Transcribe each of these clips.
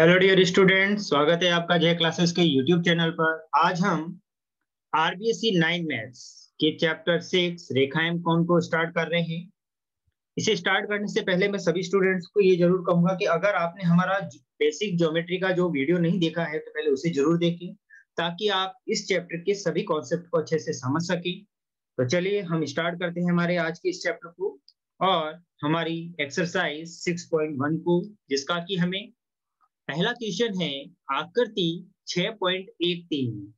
Hello dear student, स्वागत है आपका जय क्लासेस के यूट्यूब चैनल पर। आज हम आरबीएससी 9 मैथ्स के चैप्टर 6 रेखाएं कोण को स्टार्ट कर रहे हैं। इसे स्टार्ट करने से पहले मैं सभी स्टूडेंट्स को ये जरूर कहूंगा कि अगर आपने हमारा बेसिक ज्योमेट्री का जो वीडियो नहीं देखा है तो पहले उसे जरूर देखें, ताकि आप इस चैप्टर के सभी कॉन्सेप्ट को अच्छे से समझ सकें। तो चलिए हम स्टार्ट करते हैं हमारे आज के इस चैप्टर को और हमारी एक्सरसाइज 6.1 को, जिसका कि हमें पहला क्वेश्चन है आकृति 6.13 में।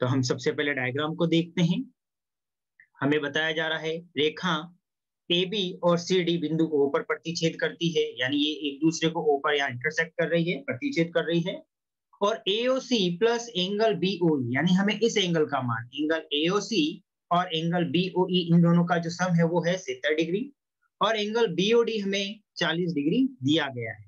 तो हम सबसे पहले डायग्राम को देखते हैं। हमें बताया जा रहा है रेखा AB और CD बिंदु O पर प्रतिच्छेद करती है, यानी ये एक दूसरे को O पर यहाँ इंटरसेक्ट कर रही है, प्रतिच्छेद कर रही है। और AOC प्लस एंगल BOE, यानी हमें इस एंगल का मान, एंगल AOC और एंगल BOE इन दोनों का जो सम है वो है 70 डिग्री, और एंगल BOD हमें 40 डिग्री दिया गया है।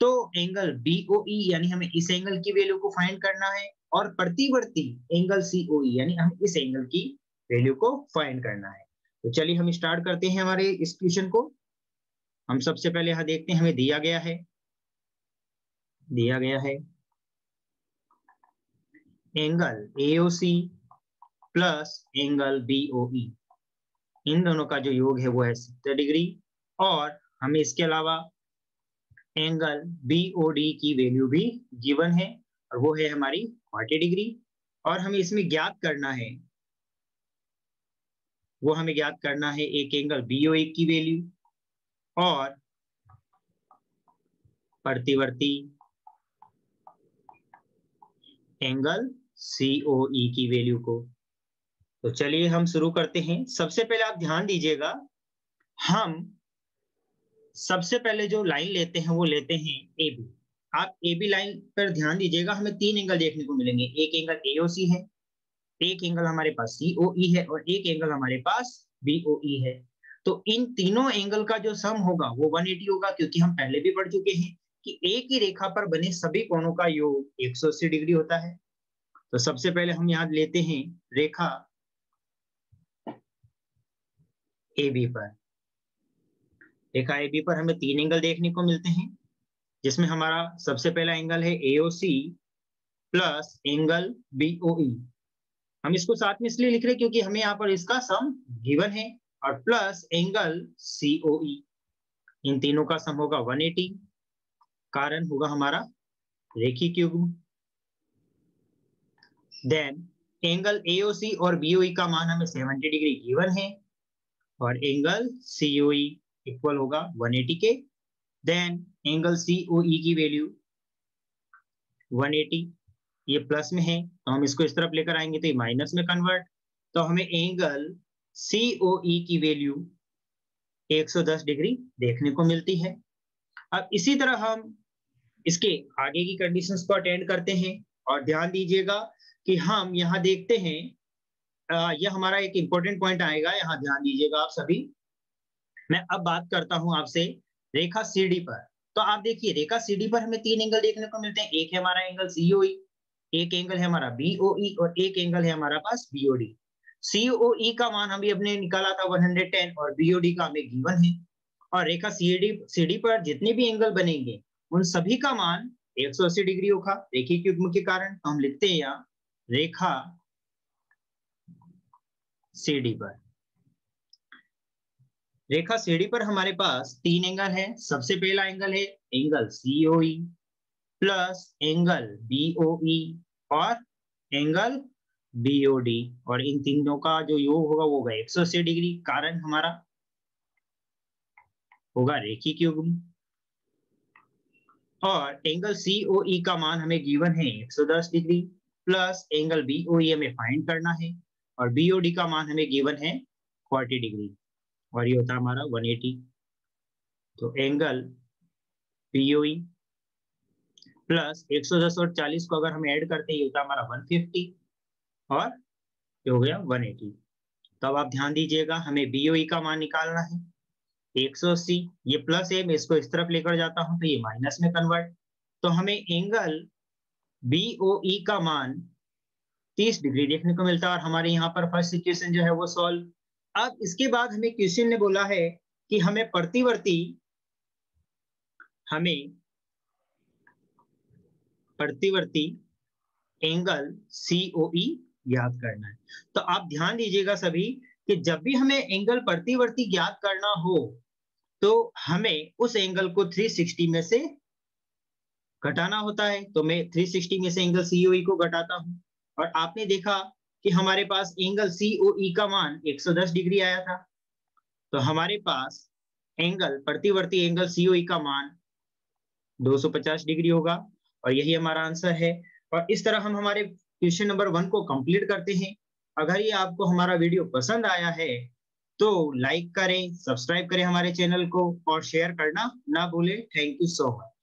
तो एंगल BOE यानी हमें इस एंगल की वैल्यू को फाइंड करना है, और प्रतिवर्ती एंगल COE यानी हमें इस एंगल की वैल्यू को फाइंड करना है। तो चलिए हम स्टार्ट करते हैं हमारे इस क्वेश्चन को। हम सबसे पहले यहाँ देखते हैं, हमें दिया गया है angle AOC plus angle BOE, इन दोनों का जो योग है वो है 70 डिग्री, और हमें इसके अलावा एंगल BOD की वैल्यू भी गिवन है और वो है हमारी 40 डिग्री। और हमें इसमें ज्ञात करना है, एक एंगल BOE की वैल्यू और प्रतिवर्ती एंगल COE की वैल्यू को। तो चलिए हम शुरू करते हैं। सबसे पहले आप ध्यान दीजिएगा, हम सबसे पहले जो लाइन लेते हैं वो लेते हैं AB। आप AB लाइन पर ध्यान दीजिएगा, हमें 3 एंगल देखने को मिलेंगे। एक एंगल AOC है, एक एंगल हमारे पास COE है और एक एंगल हमारे पास BOE है। तो इन तीनों एंगल का जो सम होगा वो 180 होगा, क्योंकि हम पहले भी पढ़ चुके हैं कि एक ही रेखा पर बने सभी कोणों का योग 180 डिग्री होता है। तो सबसे पहले हम यहाँ लेते हैं रेखा AB पर। रेखा AB पर हमें 3 एंगल देखने को मिलते हैं, जिसमें हमारा सबसे पहला एंगल है AOC प्लस एंगल BOE। हम इसको साथ में इसलिए लिख रहे हैं क्योंकि हमें यहाँ पर इसका सम गिवन है, और प्लस एंगल COE, इन तीनों का सम होगा 180, कारण होगा हमारा रेखिक युग्म। देन एंगल AOC और BOE का मान हमें 70 डिग्री गिवन है, और एंगल COE इक्वल होगा 180 के। देन एंगल COE की वैल्यू 180, ये प्लस में है तो हम इसको इस तरफ लेकर आएंगे तो ये माइनस में कन्वर्ट, तो हमें एंगल COE की वैल्यू 110 डिग्री देखने को मिलती है। अब इसी तरह हम इसके आगे की कंडीशंस को अटेंड करते हैं, और ध्यान दीजिएगा कि हम यहाँ देखते हैं, यह हमारा एक इंपॉर्टेंट पॉइंट आएगा, यहाँ ध्यान दीजिएगा आप सभी। मैं अब बात करता हूं आपसे रेखा CD पर। तो आप देखिए रेखा CD पर हमें 3 एंगल देखने को मिलते हैं। एक है हमारा एंगल COE, एक एंगल है हमारा BOE और एक एंगल है हमारा पास BOD। COE का मान हम भी अपने निकाला था 110 और BOD का हमें गिवन है। और रेखा CD पर जितने भी एंगल बनेंगे उन सभी का मान 180 डिग्री होगा रेखिक युग्म के कारण। तो हम लिखते हैं यहाँ रेखा CD पर। रेखा CD पर हमारे पास 3 एंगल है। सबसे पहला एंगल है angle COE plus angle BOE और एंगल BOD, और इन तीनों का जो योग होगा वो होगा 180 डिग्री, कारण हमारा होगा रेखिक युग्म। और एंगल COE का मान हमें गिवन है 110 डिग्री, प्लस एंगल BOE हमें फाइंड करना है, और BOD का मान हमें गिवन है 40 डिग्री, और ये होता है हमारा 180। तो एंगल BOE प्लस 110 और 40 को अगर हम ऐड करते हैं ये होता है हमारा 150, और ये हो गया 180। तो अब आप ध्यान दीजिएगा, हमें BOE का मान निकालना है 180, ये प्लस है, मैं इसको इस तरफ लेकर जाता हूं तो ये माइनस में कन्वर्ट। तो हमें एंगल BOE का मान 30 डिग्री देखने को मिलता है, और हमारे यहाँ पर फर्स्ट इक्वेशन जो है वो सॉल्व। अब इसके बाद हमें क्वेश्चन ने बोला है कि हमें प्रतिवर्ती एंगल सीओई ज्ञात करना है। तो आप ध्यान दीजिएगा सभी कि जब भी हमें एंगल प्रतिवर्ती ज्ञात करना हो तो हमें उस एंगल को 360 में से घटाना होता है। तो मैं 360 में से एंगल सीओई को घटाता हूं और आपने देखा कि हमारे पास एंगल सीओई का मान 110 डिग्री आया था। तो हमारे पास एंगल प्रतिवर्ती एंगल सीओई का मान 250 डिग्री होगा और यही हमारा आंसर है। और इस तरह हम हमारे क्वेश्चन नंबर 1 को कंप्लीट करते हैं। अगर ये आपको हमारा वीडियो पसंद आया है तो लाइक करें, सब्सक्राइब करें हमारे चैनल को और शेयर करना ना भूलें। Thank you so much.